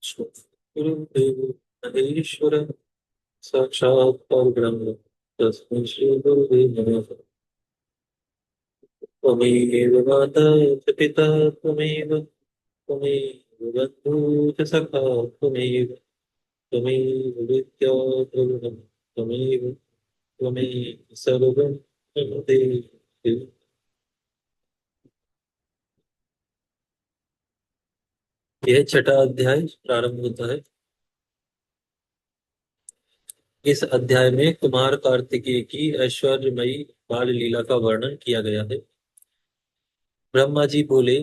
गुरुदेव महेश्वर साक्षात् परब्रह्म तस्मै श्री गुरुवे नमः। त्वमेव माता च पिता त्वमेव त्वमेव बन्धुः च सखा त्वमेव त्वमेव विद्या द्रविणं त्वमेव त्वमेव सर्वं मम देहि। यह छठा अध्याय प्रारंभ होता है। इस अध्याय में कुमार कार्तिकेय की ऐश्वर्यमयी बाल लीला का वर्णन किया गया है। ब्रह्मा जी बोले,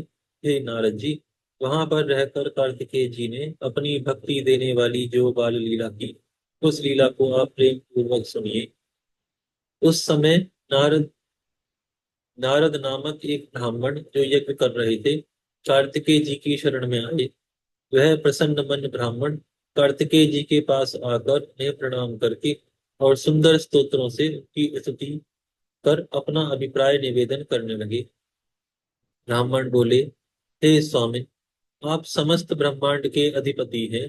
हे नारद जी, वहां पर रहकर कार्तिकेय जी ने अपनी भक्ति देने वाली जो बाल लीला की, उस लीला को आप प्रेम पूर्वक सुनिए। उस समय नारद नारद नामक एक ब्राह्मण जो यज्ञ कर रहे थे, कार्तिकेय जी की शरण में आए। वह प्रसन्न मन ब्राह्मण कार्तिकेय जी के पास आकर उन्हें प्रणाम करके और सुंदर स्तोत्रों से उनकी स्तुति कर अपना अभिप्राय निवेदन करने लगे। ब्राह्मण बोले, हे स्वामी, आप समस्त ब्रह्मांड के अधिपति हैं,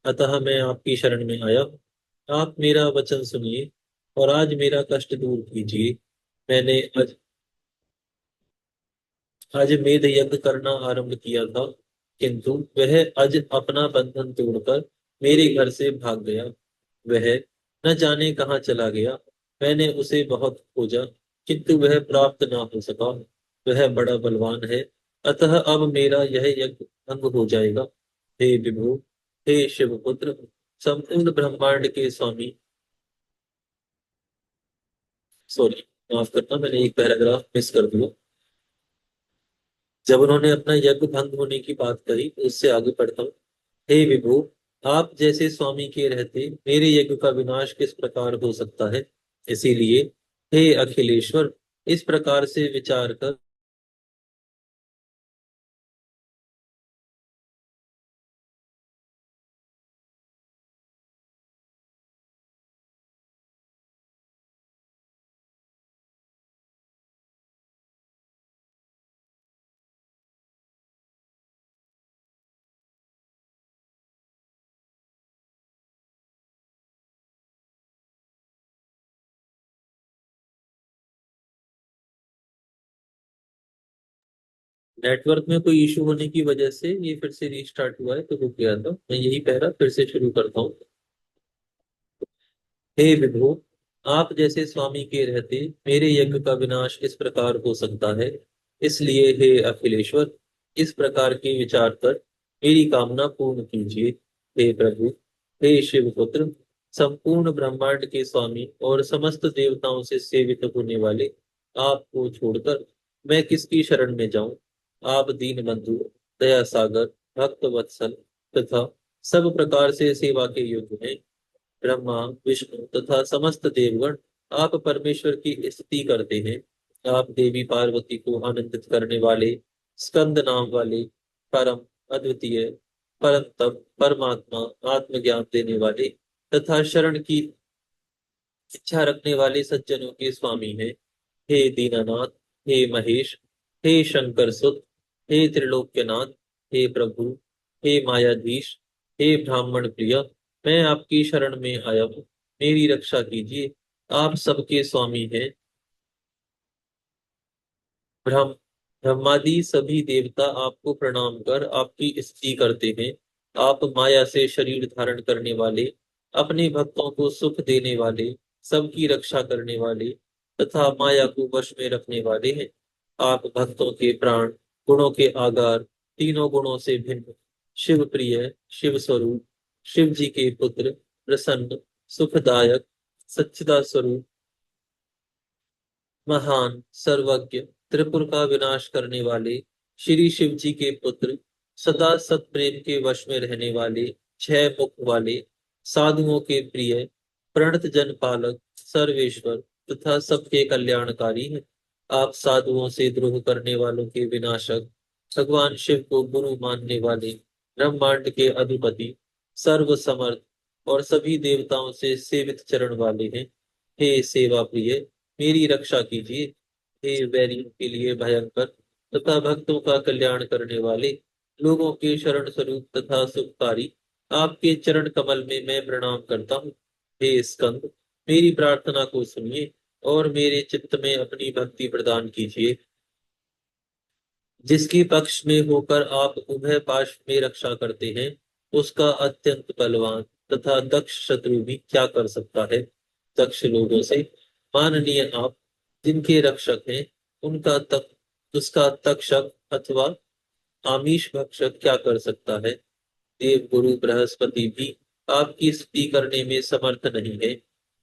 अतः मैं आपकी शरण में आया हूँ। आप मेरा वचन सुनिए और आज मेरा कष्ट दूर कीजिए। मैंने आज मेध यज्ञ करना आरंभ किया था, किंतु वह आज अपना बंधन तोड़कर मेरे घर से भाग गया। वह न जाने कहाँ चला गया। मैंने उसे बहुत खोजा, किंतु वह प्राप्त ना हो सका। वह बड़ा बलवान है, अतः अब मेरा यह यज्ञ भंग हो जाएगा। हे विभु, हे शिवपुत्र, संपूर्ण ब्रह्मांड के स्वामी। सॉरी, माफ करना, मैंने एक पैराग्राफ मिस कर दिया। जब उन्होंने अपना यज्ञ भंग होने की बात कही तो उससे आगे पढ़ता हूँ। हे विभु, आप जैसे स्वामी के रहते मेरे यज्ञ का विनाश किस प्रकार हो सकता है। इसीलिए हे अखिलेश्वर, इस प्रकार से विचार कर नेटवर्क में कोई इशू होने की वजह से ये फिर से रीस्टार्ट हुआ है, तो रुक गया था। मैं यही पैरा फिर से शुरू करता हूँ। हे विभु, आप जैसे स्वामी के रहते मेरे यज्ञ का विनाश किस प्रकार हो सकता है। इसलिए हे अखिलेश्वर, इस प्रकार के विचार कर मेरी कामना पूर्ण कीजिए। हे प्रभु, हे शिवपुत्र, संपूर्ण ब्रह्मांड के स्वामी और समस्त देवताओं से सेवित होने वाले आपको छोड़कर मैं किसकी शरण में जाऊं। आप दीन बंधु, दया सागर, भक्त वत्सल तथा सब प्रकार से सेवा के योग्य हैं। ब्रह्मा, विष्णु तथा समस्त देवगण आप परमेश्वर की स्तुति करते हैं। आप देवी पार्वती को आनंदित करने वाले, स्कंद नाम वाले, परम अद्वितीय, परम तप परमात्मा, आत्मज्ञान देने वाले तथा शरण की इच्छा रखने वाले सज्जनों के स्वामी हैं। हे दीनानाथ, हे महेश, हे शंकर सुत, हे त्रिलोक्यनाथ, हे प्रभु, हे मायाधीश, हे ब्राह्मण प्रिय, मैं आपकी शरण में आया हूँ। मेरी रक्षा कीजिए। आप सबके स्वामी हैं। ब्रह्म ब्रह्मादि सभी देवता आपको प्रणाम कर आपकी स्तुति करते हैं। आप माया से शरीर धारण करने वाले, अपने भक्तों को सुख देने वाले, सबकी रक्षा करने वाले तथा माया को वश में रखने वाले हैं। आप भक्तों के प्राण, गुणों के आधार, तीनों गुणों से भिन्न, शिव प्रिय, शिव स्वरूप, शिव जी के पुत्र, प्रसन्न, सुखदायक, सच्चिदा स्वरूप, महान, सर्वज्ञ, त्रिपुर का विनाश करने वाले, श्री शिव जी के पुत्र, सदा सत प्रेम के वश में रहने वाले, छह मुख वाले, साधुओं के प्रिय, प्रणत जन पालक, सर्वेश्वर तथा सबके कल्याणकारी हैं। आप साधुओं से द्रोह करने वालों के विनाशक, भगवान शिव को गुरु मानने वाले, ब्रह्मांड के अधिपति, सर्व समर्थ और सभी देवताओं से सेवित चरण वाले हैं। हे सेवा प्रिय, मेरी रक्षा कीजिए। हे वैरियों के लिए भयंकर तथा भक्तों का कल्याण करने वाले, लोगों के शरण स्वरूप तथा सुखकारी, आपके चरण कमल में मैं प्रणाम करता हूँ। हे स्कंद, मेरी प्रार्थना को सुनिए और मेरे चित्त में अपनी भक्ति प्रदान कीजिए। जिसके पक्ष में होकर आप उभय पार्श्व में रक्षा करते हैं, उसका अत्यंत बलवान तथा दक्ष शत्रु भी क्या कर सकता है। दक्ष लोगों से माननीय आप जिनके रक्षक हैं, उनका तक उसका तक्षक अथवा आमीष भक्षक क्या कर सकता है। देव गुरु बृहस्पति भी आपकी स्तुति करने में समर्थ नहीं है।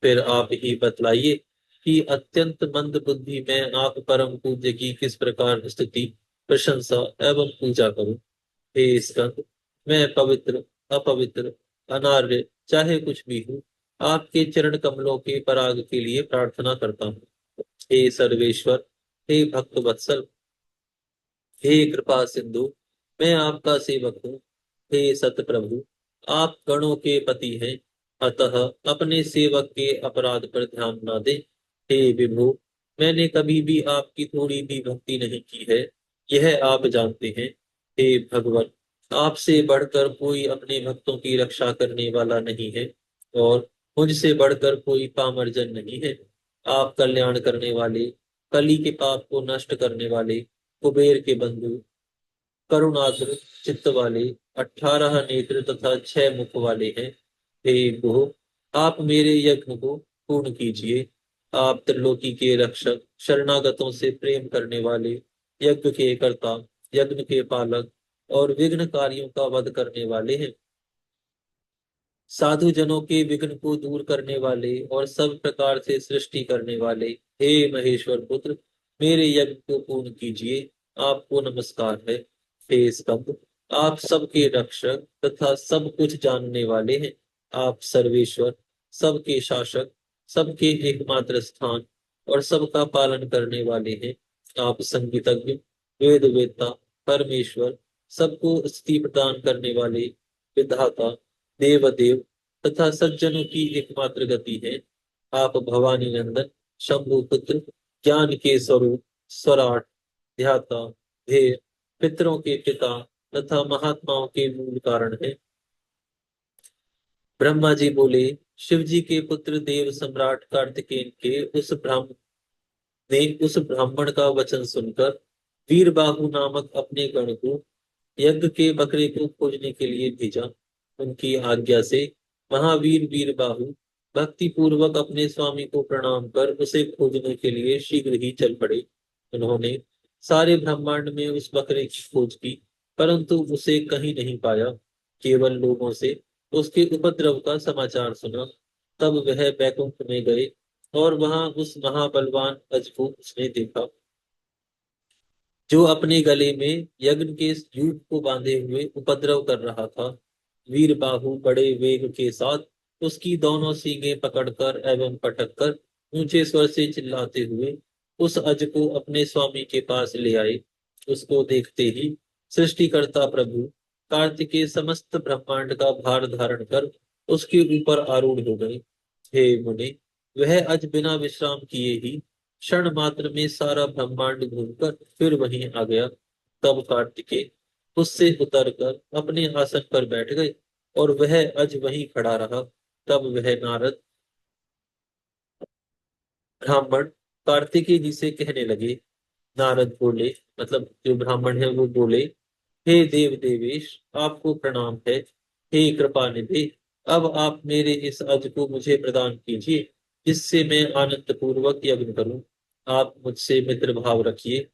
फिर आप ही बतलाइए कि अत्यंत मंद बुद्धि में आप परम पूज्य की किस प्रकार स्तुति, प्रशंसा एवं पूजा करूं। हे स्कंद, मैं पवित्र, अपवित्र, अनार्य चाहे कुछ भी हूँ, आपके चरण कमलों के पराग के लिए प्रार्थना करता हूँ। हे सर्वेश्वर, हे भक्त वत्सल, हे कृपा सिंधु, मैं आपका सेवक हूँ। हे सत प्रभु, आप गणों के पति हैं, अतः अपने सेवक के अपराध पर ध्यान न दें। हे विभु, मैंने कभी भी आपकी थोड़ी भी भक्ति नहीं की है, यह आप जानते हैं। हे भगवान, आपसे बढ़कर कोई अपने भक्तों की रक्षा करने वाला नहीं है, और मुझसे बढ़कर कोई पामरजन नहीं है। आप कल्याण करने वाले, कली के पाप को नष्ट करने वाले, कुबेर के बंधु, करुणाद्र चित्त वाले, 18 नेत्र तथा 6 मुख वाले हैं। हे प्रभु, आप मेरे यज्ञ को पूर्ण कीजिए। आप त्रिलोकी के रक्षक, शरणागतों से प्रेम करने वाले, यज्ञ के कर्ता, यज्ञ के पालक और विघ्नकारियों का वध करने वाले हैं। साधु जनों के विघ्न को दूर करने वाले और सब प्रकार से सृष्टि करने वाले, हे महेश्वर पुत्र, मेरे यज्ञ को पूर्ण कीजिए। आपको नमस्कार है। हे स्कंद, आप सबके रक्षक तथा सब कुछ जानने वाले हैं। आप सर्वेश्वर, सबके शासक, सबके एकमात्र स्थान और सबका पालन करने वाले हैं। आप संगीतज्ञ, वेद वेत्ता, परमेश्वर, सबको स्थिति प्रदान करने वाले, विधाता, देवदेव तथा सज्जनों की एकमात्र गति है। आप भवानी नंदन, शंभु पुत्र, ज्ञान के स्वरूप, स्वराट, ध्याता, ध्येय, पितरों के पिता तथा महात्माओं के मूल कारण है। ब्रह्मा जी बोले, शिव जी के पुत्र देव सम्राट कार्तिकेय के उस ब्राह्मण का वचन सुनकर वीरबाहु नामक अपने गण को यज्ञ के बकरे को खोजने के लिए भेजा। उनकी आज्ञा से महावीर वीरबाहु भक्ति पूर्वक अपने स्वामी को प्रणाम कर उसे खोजने के लिए शीघ्र ही चल पड़े। उन्होंने सारे ब्रह्मांड में उस बकरे की खोज की, परंतु उसे कहीं नहीं पाया। केवल लोगों से उसके उपद्रव का समाचार सुना। तब वह बैकुंठ में गए और वहां उस महाबलवान अज को उसने देखा, जो अपने गले में यज्ञ के जूट को बांधे हुए उपद्रव कर रहा था। वीर बाहु बड़े वेग के साथ उसकी दोनों सींगें पकड़कर एवं पटककर ऊंचे स्वर से चिल्लाते हुए उस अज को अपने स्वामी के पास ले आए। उसको देखते ही सृष्टिकर्ता प्रभु कार्तिकेय समस्त ब्रह्मांड का भार धारण कर उसके ऊपर आरूढ़ हो गए। हे मुनि, वह अज बिना विश्राम किए ही क्षण मात्र में सारा ब्रह्मांड घूमकर फिर वहीं आ गया। तब कार्तिकेय उससे उतरकर अपने आसन पर बैठ गए और वह अज वहीं खड़ा रहा। तब वह नारद ब्राह्मण कार्तिकेय जी से कहने लगे। नारद बोले, मतलब जो ब्राह्मण है वो बोले, हे देव देवेश, आपको प्रणाम है। हे कृपा निधि, अब आप मेरे इस अज को मुझे प्रदान कीजिए, जिससे मैं आनंद पूर्वक यज्ञ करूं। आप मुझसे मित्र भाव रखिए।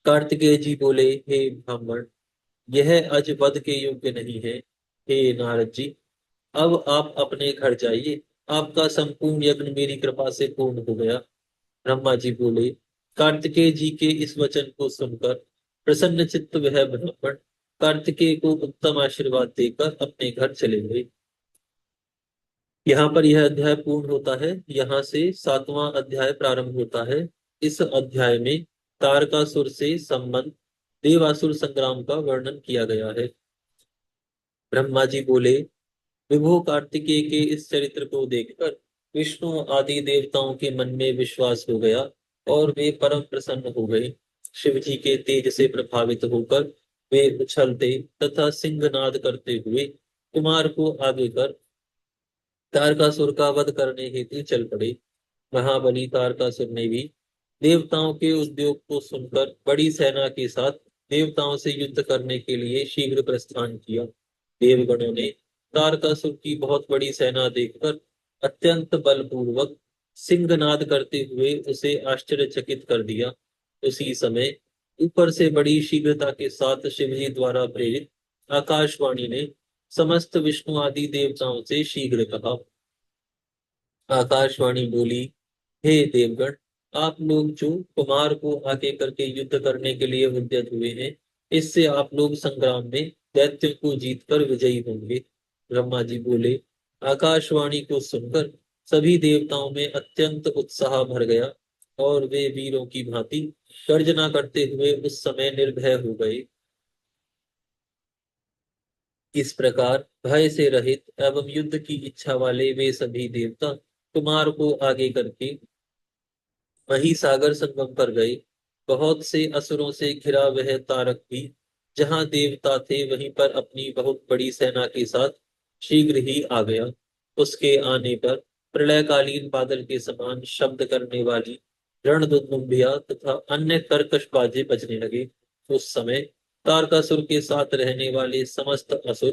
कार्तिकेय जी बोले, हे ब्राह्मण, यह अज वध के योग्य नहीं है। हे नारद जी, अब आप अपने घर जाइए। आपका संपूर्ण यज्ञ मेरी कृपा से पूर्ण हो गया। ब्रह्मा जी बोले। कार्तिकेय जी के इस वचन को सुनकर प्रसन्न चित्त वह ब्राह्मण कार्तिकेय को उत्तम आशीर्वाद देकर अपने घर चले गए। यहाँ पर यह अध्याय पूर्ण होता है। यहाँ से 7वां अध्याय प्रारंभ होता है। इस अध्याय में तारकासुर से संबंध देवासुर संग्राम का वर्णन किया गया है। ब्रह्मा जी बोले, विभु कार्तिकेय के इस चरित्र को देखकर विष्णु आदि देवताओं के मन में विश्वास हो गया और वे परम प्रसन्न हो गए। शिव जी के तेज से प्रभावित होकर वे उछलते तथा सिंहनाद करते हुए कुमार को आगे कर तारकासुर का वध करने हेतु चल पड़े। महाबली तारकासुर ने भी देवताओं के उद्योग को सुनकर बड़ी सेना के साथ देवताओं से युद्ध करने के लिए शीघ्र प्रस्थान किया। देवगणों ने तारकासुर की बहुत बड़ी सेना देखकर अत्यंत बलपूर्वक सिंहनाद करते हुए उसे आश्चर्यचकित कर दिया। उसी समय ऊपर से बड़ी शीघ्रता के साथ शिवजी द्वारा प्रेरित आकाशवाणी ने समस्त विष्णु आदि देवताओं से शीघ्र कहा। आकाशवाणी बोली, हे देवगण, आप लोग जो कुमार को आगे करके युद्ध करने के लिए उद्यत हुए हैं, इससे आप लोग संग्राम में दैत्यों को जीतकर विजयी होंगे। ब्रह्मा जी बोले, आकाशवाणी को सुनकर सभी देवताओं में अत्यंत उत्साह भर गया और वे वीरों की भांति गर्जना करते हुए उस समय निर्भय हो गए। इस प्रकार भय से रहित एवं युद्ध की इच्छा वाले वे सभी देवता कुमार को आगे करके वही सागर संगम पर गए। बहुत से असुरों से घिरा वह तारक भी जहां देवता थे वहीं पर अपनी बहुत बड़ी सेना के साथ शीघ्र ही आ गया। उसके आने पर प्रलयकालीन बादल के समान शब्द करने वाली रणदुंदुभियां तथा अन्य कर्कश बाजे बजने लगे। उस समय तारकासुर के साथ रहने वाले समस्त असुर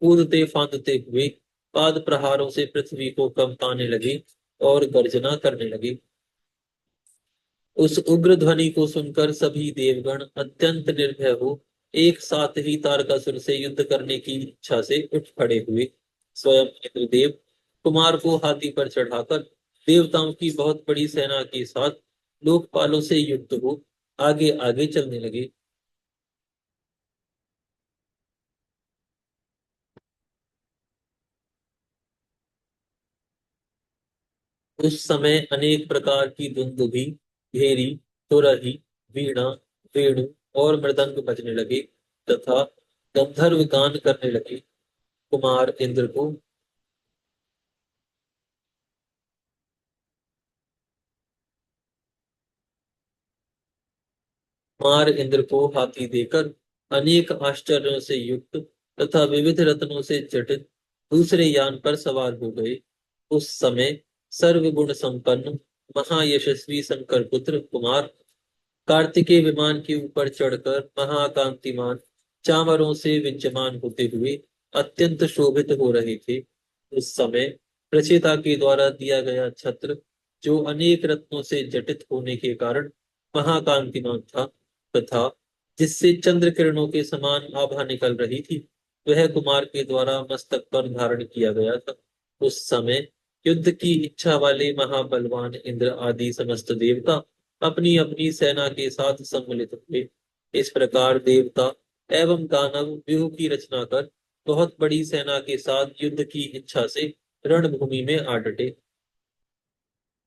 कूदते फांदते हुए पाद प्रहारों से पृथ्वी को कंपाने लगे और गर्जना करने लगे। उस उग्र ध्वनि को सुनकर सभी देवगण अत्यंत निर्भय हो एक साथ ही तारकासुर से युद्ध करने की इच्छा से उठ खड़े हुए। स्वयं इंद्रदेव कुमार को हाथी पर चढ़ाकर देवताओं की बहुत बड़ी सेना के साथ लोकपालों से युक्त हो आगे आगे चलने लगे। उस समय अनेक प्रकार की दुंदुभी, भेरी, तुरही, वीणा, वेणु और मृदंग बजने लगे तथा गंधर्व गान करने लगे। कुमार इंद्र को कुमार इंद्र को हाथी देकर अनेक आश्चर्यों से युक्त तथा विविध रत्नों से जटित दूसरे यान पर सवार हो गए। उस समय सर्वगुण संपन्न महायशस्वी शंकर पुत्र कुमार कार्तिकेय विमान के ऊपर चढ़कर महाकांतिमान चामरों से विद्यमान होते हुए अत्यंत शोभित हो रहे थे। उस समय प्रचेता के द्वारा दिया गया छत्र जो अनेक रत्नों से जटित होने के कारण महाकांतिमान था तथा जिससे चंद्र किरणों के समान आभा निकल रही थी, वह कुमार के द्वारा मस्तक पर धारण किया गया था। उस समय युद्ध की इच्छा वाले महाबलवान इंद्र आदि समस्त देवता अपनी अपनी सेना के साथ सम्मिलित हुए। इस प्रकार देवता एवं दानव व्यूह की रचना कर बहुत बड़ी सेना के साथ युद्ध की इच्छा से रणभूमि में आ डटे।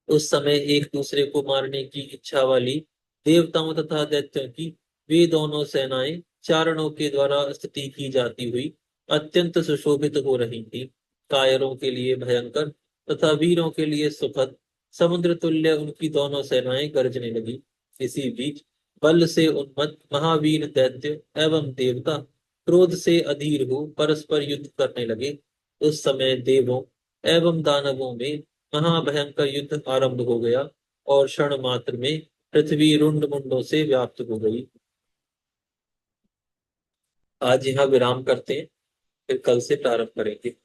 उस समय एक दूसरे को मारने की इच्छा वाली देवताओं तथा दैत्यों की वे दोनों सेनाएं चारणों के द्वारा स्थिति की जाती हुई अत्यंत सुशोभित हो रही थी। कायरों के लिए भयंकर तथा वीरों के लिए सुखद समुद्र तुल्य उनकी दोनों सेनाएं गरजने लगी। इसी बीच बल से उन्मत्त महावीर दैत्य एवं देवता क्रोध से अधीर हो परस्पर युद्ध करने लगे। उस समय देवों एवं दानवों में महाभयंकर युद्ध आरंभ हो गया और क्षण मात्र में पृथ्वी रुंड मुंडों से व्याप्त हो गई। आज यहाँ विराम करते हैं, फिर कल से प्रारंभ करेंगे।